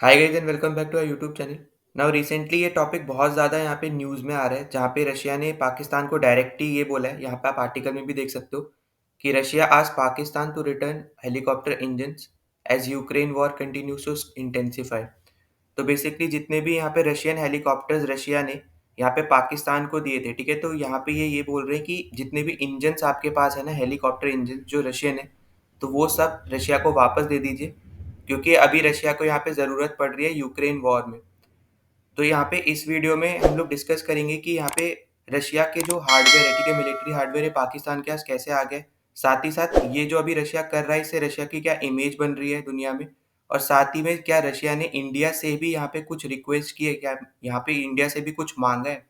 Hi guys and welcome back to our YouTube channel. Now recently ये topic बहुत ज़्यादा यहाँ पे न्यूज़ में आ रहा है, जहाँ पे रशिया ने पाकिस्तान को डायरेक्टली ये बोला है, यहाँ पे आप आर्टिकल में भी देख सकते हो कि Russia asked Pakistan to return helicopter engines as Ukraine war continues to intensify. तो बेसिकली जितने भी यहाँ पे रशियन हेलीकॉप्टर्स रशिया ने यहाँ पे पाकिस्तान को दिए थे, ठीक है, तो यहाँ पे ये बोल रहे हैं कि जितने भी इंजन्स आपके पास है ना, हेलीकॉप्टर इंजन जो रशियन है, तो वो सब रशिया को वापस दे दीजिए, क्योंकि अभी रशिया को यहाँ पे ज़रूरत पड़ रही है यूक्रेन वॉर में। तो यहाँ पे इस वीडियो में हम लोग डिस्कस करेंगे कि यहाँ पे रशिया के जो हार्डवेयर है, ठीक है, मिलिट्री हार्डवेयर है, पाकिस्तान के पास कैसे आ गए। साथ ही साथ ये जो अभी रशिया कर रहा है, इससे रशिया की क्या इमेज बन रही है दुनिया में। और साथ ही में क्या रशिया ने इंडिया से भी यहाँ पे कुछ रिक्वेस्ट की है, क्या यहाँ पे इंडिया से भी कुछ मांगा है,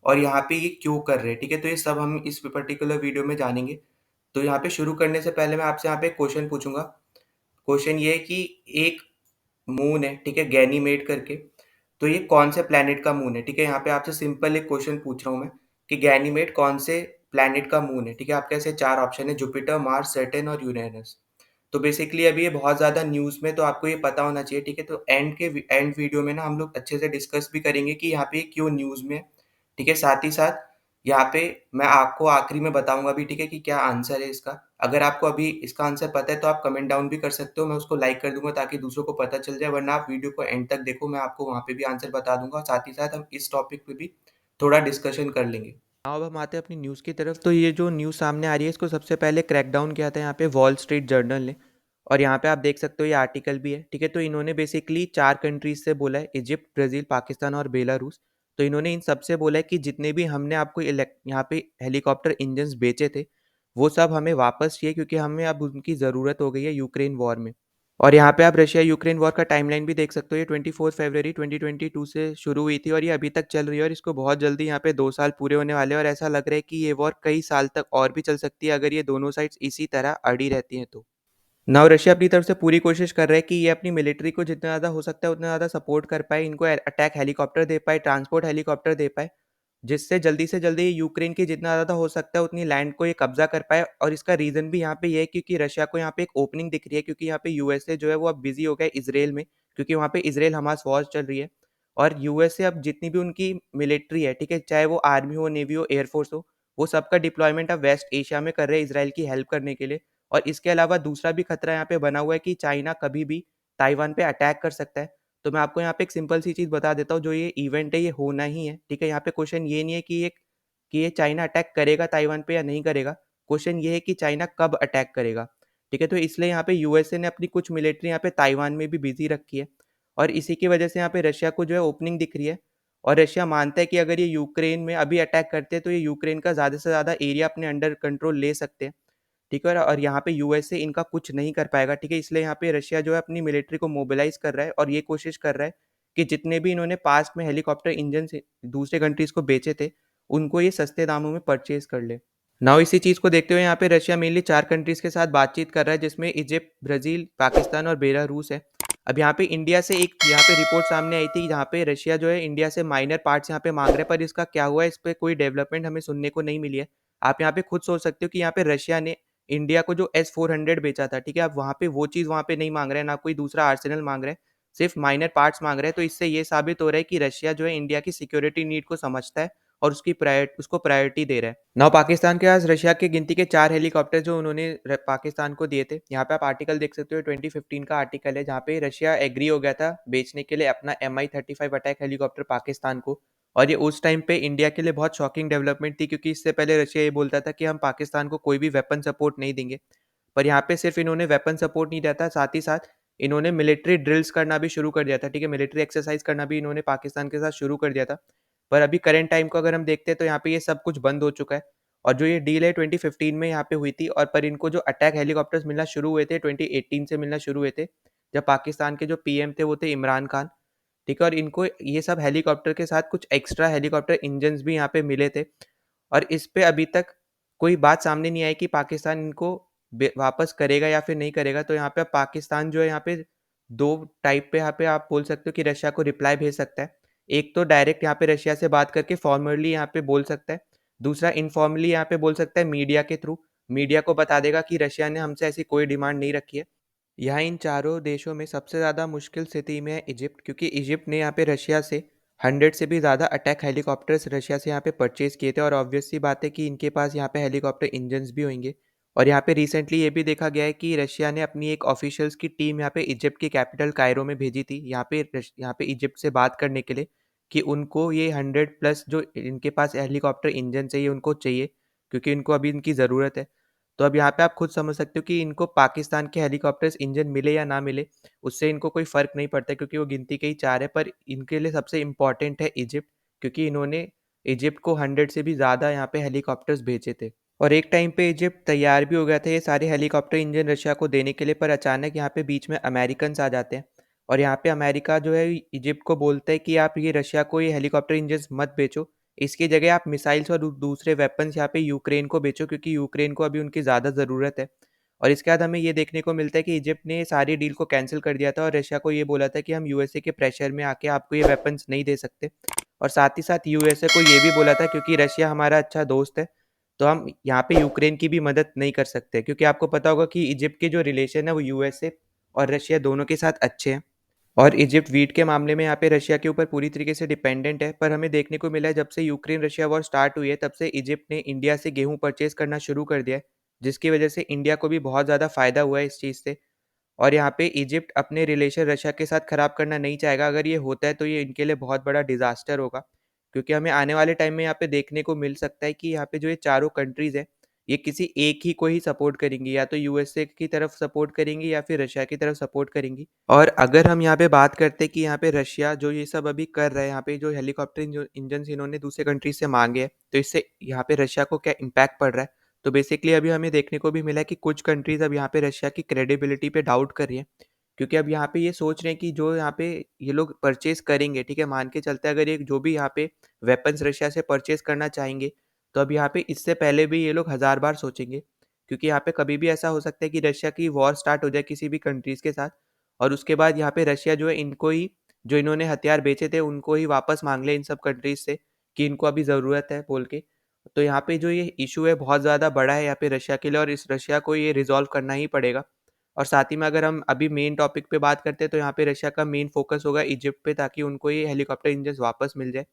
और यहाँ पे ये क्यों कर रहे हैं, ठीक है। तो ये सब हम इस पर्टिकुलर वीडियो में जानेंगे। तो यहाँ पे शुरू करने से पहले मैं आपसे यहाँ पे क्वेश्चन पूछूंगा। क्वेश्चन ये है कि एक मून है, ठीक है, गैनीमेड करके, तो ये कौन से प्लैनेट का मून है, ठीक है। यहाँ पे आपसे सिंपल एक क्वेश्चन पूछ रहा हूँ मैं कि गैनीमेड कौन से प्लैनेट का मून है, ठीक है। आपके ऐसे चार ऑप्शन है: जुपिटर, मार्स, सैटर्न और यूरेनस। तो बेसिकली अभी ये बहुत ज़्यादा न्यूज़ में, तो आपको ये पता होना चाहिए, ठीक है। तो एंड वीडियो में ना हम लोग अच्छे से डिस्कस भी करेंगे कि यहाँ पे क्यों न्यूज़ में है, ठीक है। साथ ही साथ यहाँ पे मैं आपको आखिरी में बताऊंगा भी, ठीक है, कि क्या आंसर है इसका। अगर आपको अभी इसका आंसर पता है तो आप कमेंट डाउन भी कर सकते हो, मैं उसको लाइक कर दूंगा ताकि दूसरों को पता चल जाए, वरना आप वीडियो को एंड तक देखो, मैं आपको वहाँ पे भी आंसर बता दूंगा, और साथ ही साथ हम इस टॉपिक पे भी थोड़ा डिस्कशन कर लेंगे। अब हम आते हैं अपनी न्यूज़ की तरफ। तो ये जो न्यूज़ सामने आ रही है, इसको सबसे पहले क्रैकडाउन किया था यहाँ पे वॉल स्ट्रीट जर्नल ने, और यहाँ पे आप देख सकते हो ये आर्टिकल भी है, ठीक है। तो इन्होंने बेसिकली चार कंट्रीज से बोला है: इजिप्ट, ब्राज़ील, पाकिस्तान और बेलारूस। तो इन्होंने इन सबसे बोला है कि जितने भी हमने आपको यहाँ पे हेलीकॉप्टर इंजन्स बेचे थे, वो सब हमें वापस चाहिए, क्योंकि हमें अब उनकी ज़रूरत हो गई है यूक्रेन वॉर में। और यहाँ पे आप रशिया यूक्रेन वॉर का टाइमलाइन भी देख सकते हो। ये 24 फरवरी 2022 से शुरू हुई थी और ये अभी तक चल रही है, और इसको बहुत जल्दी यहाँ पे 2 साल पूरे होने वाले हैं, और ऐसा लग रहा है कि ये वॉर कई साल तक और भी चल सकती है अगर ये दोनों साइड्स इसी तरह अड़ी रहती हैं तो। नाउ रशिया अपनी तरफ से पूरी कोशिश कर रहा है कि ये अपनी मिलिट्री को जितना ज़्यादा हो सकता है उतना ज़्यादा सपोर्ट कर पाए, इनको अटैक हेलीकॉप्टर दे पाए, ट्रांसपोर्ट हेलीकॉप्टर दे पाए, जिससे जल्दी से जल्दी यूक्रेन की जितना ज़्यादा हो सकता है उतनी लैंड को ये कब्जा कर पाए। और इसका रीज़न भी यहाँ पे ये है क्योंकि रशिया को यहाँ पे एक ओपनिंग दिख रही है, क्योंकि यहाँ पे यूएसए जो है वो अब बिजी हो गया है इसराइल में, क्योंकि वहाँ पे इसराइल हमास वॉर चल रही है। और यूएसए अब जितनी भी उनकी मिलिट्री है, ठीक है, चाहे वो आर्मी हो, नेवी हो, एयरफोर्स हो, वो सबका डिप्लॉयमेंट अब वेस्ट एशिया में कर रहे हैं इसराइल की हेल्प करने के लिए। और इसके अलावा दूसरा भी खतरा यहाँ पे बना हुआ है कि चाइना कभी भी ताइवान पे अटैक कर सकता है। तो मैं आपको यहाँ पे एक सिंपल सी चीज़ बता देता हूँ, जो ये इवेंट है ये होना ही है, ठीक है। यहाँ पे क्वेश्चन ये नहीं है कि ये चाइना अटैक करेगा ताइवान पे या नहीं करेगा, क्वेश्चन ये है कि चाइना कब अटैक करेगा, ठीक है। तो इसलिए यहाँ पे यूएसए ने अपनी कुछ मिलिट्री यहाँ पे ताइवान में भी बिजी रखी है, और इसी की वजह से यहाँ पे रशिया को जो है ओपनिंग दिख रही है। और रशिया मानता है कि अगर ये यूक्रेन में अभी अटैक करते हैं तो ये यूक्रेन का ज़्यादा से ज़्यादा एरिया अपने अंडर कंट्रोल ले सकते हैं, ठीक है। और यहाँ पे यूएसए इनका कुछ नहीं कर पाएगा, ठीक है। इसलिए यहाँ पे रशिया जो है अपनी मिलिट्री को मोबिलाइज कर रहा है, और ये कोशिश कर रहा है कि जितने भी इन्होंने पास्ट में हेलीकॉप्टर इंजन से दूसरे कंट्रीज को बेचे थे, उनको ये सस्ते दामों में परचेज कर ले। नाउ इसी चीज़ को देखते हुए यहाँ पे रशिया मेनली चार कंट्रीज के साथ बातचीत कर रहा है, जिसमें इजिप्ट, ब्राज़ील, पाकिस्तान और बेलारूस है। अब यहाँ पे इंडिया से एक यहाँ पे रिपोर्ट सामने आई थी, जहाँ पे रशिया जो है इंडिया से माइनर पार्ट्स यहाँ पे मांग रहा है, पर इसका क्या हुआ है, इस पर कोई डेवलपमेंट हमें सुनने को नहीं मिली है। आप यहाँ पे खुद सोच सकते हो कि यहाँ पे रशिया ने इंडिया को जो S-400 बेचा था, ठीक है, अब वहाँ पे वो चीज़ वहाँ पे नहीं मांग रहे हैं, ना कोई दूसरा आर्सेनल मांग रहे हैं, सिर्फ माइनर पार्ट्स मांग रहे हैं। तो इससे ये साबित हो रहा है कि रशिया जो है इंडिया की सिक्योरिटी नीड को समझता है और उसको प्रायोरिटी दे रहा है। नाउ पाकिस्तान के पास रशिया की गिनती के 4 हेलीकॉप्टर जो उन्होंने पाकिस्तान को दिए थे, यहाँ पे आप आर्टिकल देख सकते हो, 2015 का आर्टिकल है, जहाँ पे रशिया एग्री हो गया था बेचने के लिए अपना Mi-35 अटैक हेलीकॉप्टर पाकिस्तान को। और ये उस टाइम पे इंडिया के लिए बहुत शॉकिंग डेवलपमेंट थी, क्योंकि इससे पहले रशिया ये बोलता था कि हम पाकिस्तान को कोई भी वेपन सपोर्ट नहीं देंगे। पर यहाँ पे सिर्फ इन्होंने वेपन सपोर्ट नहीं दिया था, साथ ही साथ इन्होंने मिलिट्री ड्रिल्स करना भी शुरू कर दिया था, ठीक है, मिलिट्री एक्सरसाइज करना भी इन्होंने पाकिस्तान के साथ शुरू कर दिया था। पर अभी करंट टाइम को अगर हम देखते हैं तो यहाँ पे ये सब कुछ बंद हो चुका है। और जो ये डील है 2015 में यहाँ पे हुई थी, और पर इनको जो अटैक हेलीकॉप्टर्स मिलना शुरू हुए थे 2018 से मिलना शुरू हुए थे, जब पाकिस्तान के जो पीएम थे वो थे इमरान खान, ठीक है। और इनको ये सब हेलीकॉप्टर के साथ कुछ एक्स्ट्रा हेलीकॉप्टर इंजन्स भी यहाँ पे मिले थे, और इस पे अभी तक कोई बात सामने नहीं आई कि पाकिस्तान इनको वापस करेगा या फिर नहीं करेगा। तो यहाँ पे पाकिस्तान जो है यहाँ पे दो टाइप पे यहाँ पे आप बोल सकते हो कि रशिया को रिप्लाई भेज सकता है। एक तो डायरेक्ट यहाँ पे रशिया से बात करके फॉर्मली यहाँ पे बोल सकता है, दूसरा इनफॉर्मली यहाँ पे बोल सकता है मीडिया के थ्रू, मीडिया को बता देगा कि रशिया ने हमसे ऐसी कोई डिमांड नहीं रखी है। यहाँ इन चारों देशों में सबसे ज़्यादा मुश्किल स्थिति में है इजिप्ट, क्योंकि इजिप्ट ने यहाँ पे रशिया से 100 से भी ज़्यादा अटैक हेलीकॉप्टर्स रशिया से यहाँ पे परचेज किए थे, और ऑब्वियस सी बात है कि इनके पास यहाँ पे हेलीकॉप्टर इंजन्स भी होंगे। और यहाँ पे रिसेंटली ये भी देखा गया है कि रशिया ने अपनी एक ऑफिशियल्स की टीम यहाँ पे इजिप्ट की कैपिटल कायरो में भेजी थी, यहाँ पे इजिप्ट से बात करने के लिए, कि उनको ये 100+ जो इनके पास हेलीकॉप्टर इंजन चाहिए उनको चाहिए, क्योंकि इनको अभी इनकी ज़रूरत है। तो अब यहाँ पे आप खुद समझ सकते हो कि इनको पाकिस्तान के हेलीकॉप्टर्स इंजन मिले या ना मिले, उससे इनको कोई फ़र्क नहीं पड़ता, क्योंकि वो गिनती के ही 4 है। पर इनके लिए सबसे इम्पोर्टेंट है इजिप्ट, क्योंकि इन्होंने इजिप्ट को 100 से भी ज़्यादा यहाँ पे हेलीकॉप्टर्स भेजे थे। और एक टाइम पे इजिप्ट तैयार भी हो गया था ये सारे हेलीकॉप्टर इंजन रशिया को देने के लिए, पर अचानक यहाँ पे बीच में अमेरिकन्स आ जाते हैं, और यहाँ पे अमेरिका जो है इजिप्ट को बोलता है कि आप ये रशिया को ये हेलीकॉप्टर इंजन्स मत बेचो, इसकी जगह आप मिसाइल्स और दूसरे वेपन्स यहाँ पे यूक्रेन को बेचो, क्योंकि यूक्रेन को अभी उनकी ज़्यादा ज़रूरत है। और इसके बाद हमें ये देखने को मिलता है कि इजिप्ट ने सारी डील को कैंसिल कर दिया था, और रशिया को ये बोला था कि हम यूएसए के प्रेशर में आके आपको ये वेपन्स नहीं दे सकते। और साथ ही साथ यूएसए को ये भी बोला था, क्योंकि रशिया हमारा अच्छा दोस्त है, तो हम यहाँ पे यूक्रेन की भी मदद नहीं कर सकते, क्योंकि आपको पता होगा कि इजिप्ट के जो रिलेशन है वो यूएसए और रशिया दोनों के साथ अच्छे हैं। और इजिप्ट वीट के मामले में यहाँ पे रशिया के ऊपर पूरी तरीके से डिपेंडेंट है। पर हमें देखने को मिला है जब से यूक्रेन रशिया वॉर स्टार्ट हुई है, तब से इजिप्ट ने इंडिया से गेहूं परचेज करना शुरू कर दिया है, जिसकी वजह से इंडिया को भी बहुत ज़्यादा फायदा हुआ है इस चीज़ से। और यहाँ पे इजिप्ट अपने रिलेशन रशिया के साथ खराब करना नहीं चाहेगा। अगर ये होता है तो ये इनके लिए बहुत बड़ा डिजास्टर होगा, क्योंकि हमें आने वाले टाइम में यहाँ पे देखने को मिल सकता है कि यहाँ पे जो ये चारों कंट्रीज हैं, ये किसी एक ही को ही सपोर्ट करेंगी, या तो यूएसए की तरफ सपोर्ट करेंगी या फिर रशिया की तरफ सपोर्ट करेंगी। और अगर हम यहाँ पे बात करते हैं कि यहाँ पे रशिया जो ये सब अभी कर रहा है, यहाँ पे जो हेलीकॉप्टर इंजन इन्होंने दूसरे कंट्रीज से मांगे हैं, तो इससे यहाँ पे रशिया को क्या इम्पैक्ट पड़ रहा है। तो बेसिकली अभी हमें देखने को भी मिला है कि कुछ कंट्रीज अब यहाँ पे रशिया की क्रेडिबिलिटी पे डाउट कर रही हैं, क्योंकि अब यहाँ पे ये सोच रहे हैं कि जो यहाँ पे ये लोग परचेज करेंगे, ठीक है, मान के चलते हैं अगर ये जो भी यहाँ पे वेपन्स रशिया से परचेज करना चाहेंगे, तो अब यहाँ पे इससे पहले भी ये लोग 1000 बार सोचेंगे, क्योंकि यहाँ पे कभी भी ऐसा हो सकता है कि रशिया की वॉर स्टार्ट हो जाए किसी भी कंट्रीज के साथ, और उसके बाद यहाँ पे रशिया जो है इनको ही, जो इन्होंने हथियार बेचे थे उनको ही वापस मांग ले इन सब कंट्रीज से, कि इनको अभी ज़रूरत है बोल के। तो यहाँ पे जो ये इशू है बहुत ज़्यादा बड़ा है यहाँ पे रशिया के लिए, और इस रशिया को ये रिजॉल्व करना ही पड़ेगा। और साथ ही में अगर हम अभी मेन टॉपिक पे बात करते हैं, तो यहाँ पे रशिया का मेन फोकस होगा इजिप्ट पे, ताकि उनको ये हेलीकॉप्टर इंजन वापस मिल जाए।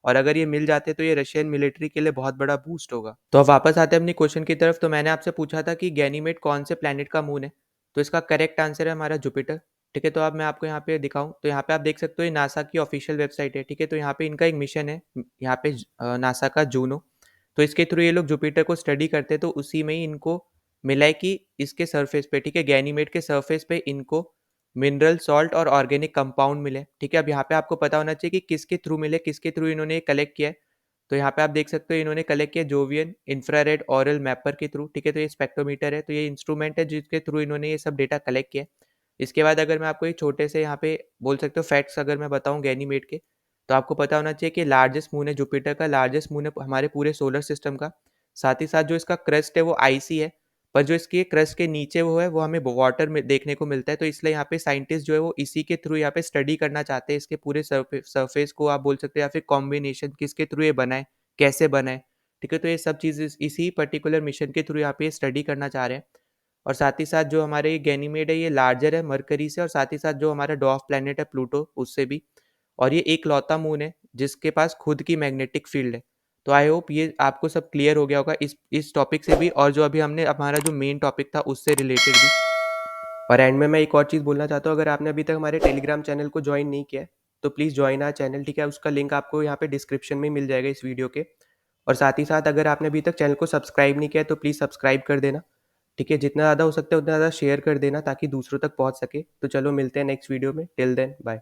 और अगर ये मिल जाते तो ये रशियन मिलिट्री के लिए बहुत बड़ा बूस्ट होगा। तो अब वापस आते हैं अपनी क्वेश्चन की तरफ। तो मैंने आपसे पूछा था कि गैनीमेड कौन से प्लैनेट का मून है, तो इसका करेक्ट आंसर है हमारा जुपिटर। ठीक है, तो अब मैं आपको यहाँ पे दिखाऊं, तो यहाँ पे आप देख सकते हो ये नासा की ऑफिशियल वेबसाइट है। ठीक है, तो यहाँ पे इनका एक मिशन है, यहाँ पे नासा का जूनो। तो इसके थ्रू ये लोग जुपिटर को स्टडी करते हैं, तो उसी में ही इनको मिला है कि इसके सरफेस पे, ठीक है, गैनीमेड के सरफेस पे इनको मिनरल सॉल्ट और ऑर्गेनिक कंपाउंड मिले। ठीक है, अब यहाँ पे आपको पता होना चाहिए कि किसके थ्रू मिले, किसके थ्रू इन्होंने कलेक्ट किया है। तो यहाँ पे आप देख सकते हो इन्होंने कलेक्ट किया जोवियन इंफ्रारेड ऑरल मैपर के थ्रू। ठीक है, तो ये स्पेक्ट्रोमीटर है, तो ये इंस्ट्रूमेंट है जिसके थ्रू इन्होंने ये सब डेटा कलेक्ट किया है। इसके बाद अगर मैं आपको एक छोटे से यहाँ पे बोल सकते हो फैक्ट्स अगर मैं बताऊँ गैनीमेड के, तो आपको पता होना चाहिए कि लार्जेस्ट मून है जुपिटर का, लार्जेस्ट मून है हमारे पूरे सोलर सिस्टम का। साथ ही साथ जो इसका क्रस्ट है वो आइसी है, पर जो इसके क्रस्ट के नीचे वो है वो हमें वाटर में देखने को मिलता है। तो इसलिए यहाँ पे साइंटिस्ट जो है वो इसी के थ्रू यहाँ पे स्टडी करना चाहते हैं, इसके पूरे सरफेस को आप बोल सकते हैं, या फिर कॉम्बिनेशन किसके थ्रू ये बना है, कैसे बना है। ठीक है, तो ये सब चीज़ इसी पर्टिकुलर मिशन के थ्रू यहाँ पे स्टडी करना चाह रहे हैं। और साथ ही साथ जो हमारे गैनीमेड है ये लार्जर है मरकरी से, और साथ ही साथ जो हमारा डॉर्फ प्लैनेट है प्लूटो उससे भी। और ये एक लौता मून है जिसके पास खुद की मैग्नेटिक फील्ड है। तो आई होप ये आपको सब क्लियर हो गया होगा इस टॉपिक से भी, और जो अभी हमने हमारा जो मेन टॉपिक था उससे रिलेटेड भी। और एंड में मैं एक और चीज़ बोलना चाहता हूँ, अगर आपने अभी तक हमारे टेलीग्राम चैनल को ज्वाइन नहीं किया है, तो प्लीज़ ज्वाइन आवर चैनल। ठीक है, उसका लिंक आपको यहाँ पे डिस्क्रिप्शन में मिल जाएगा इस वीडियो के। और साथ ही साथ अगर आपने अभी तक चैनल को सब्सक्राइब नहीं किया है तो प्लीज़ सब्सक्राइब कर देना। ठीक है, जितना ज़्यादा हो सकता है उतना ज़्यादा शेयर कर देना ताकि दूसरों तक पहुँच सके। तो चलो मिलते हैं नेक्स्ट वीडियो में, टिल देन बाय।